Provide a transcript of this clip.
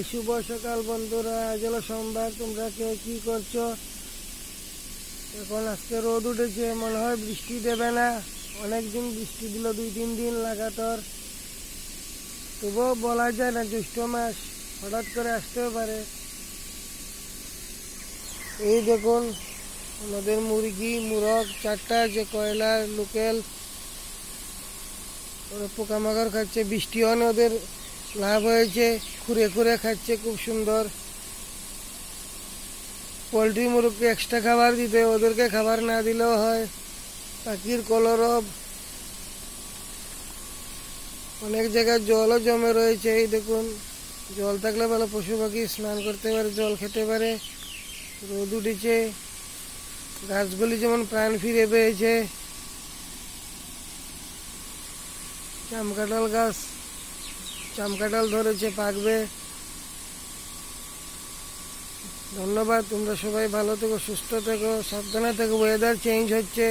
শুভ সকাল বন্ধুরা, আজ হলো সোমবার। তোমরা কে কি করছো? এখন আজকে রোদ উঠেছে, মনে হয় বৃষ্টি দেবে না। অনেকদিন বৃষ্টি দিল, 2-3 দিন লাগাতার। তবুও বলা যায় না, জ্যৈষ্ঠ মাস হঠাৎ করে আসতেও পারে। এই দেখুন আমাদের মুরগি মুরগ 4টা যে কয়লার লোকাল, ওরা পোকামাকড় খাচ্ছে। বৃষ্টি অনে ওদের লাভ হয়েছে, খুঁড়ে খুঁড়ে খাচ্ছে, খুব সুন্দর। পোলট্রি মুরগকে এক্সট্রা খাবার দিতে, ওদেরকে খাবার না দিলেও হয়। পাখির কলরব, অনেক জায়গায় জলও জমে রয়েছে। এই দেখুন, জল থাকলে ভালো, পশু পাখি স্নান করতে পারে, জল খেতে পারে। রোদ উঠেছে, গাছগুলি যেমন প্রাণ ফিরে পেয়েছে। জামকাঁঠাল গাছ, জামকাঁঠাল ধরেছে, পাকবে। ধন্যবাদ। তোমরা সবাই ভালো থেকো, সুস্থ থেকো, সাবধানে থেকো। ওয়েদার চেঞ্জ হচ্ছে,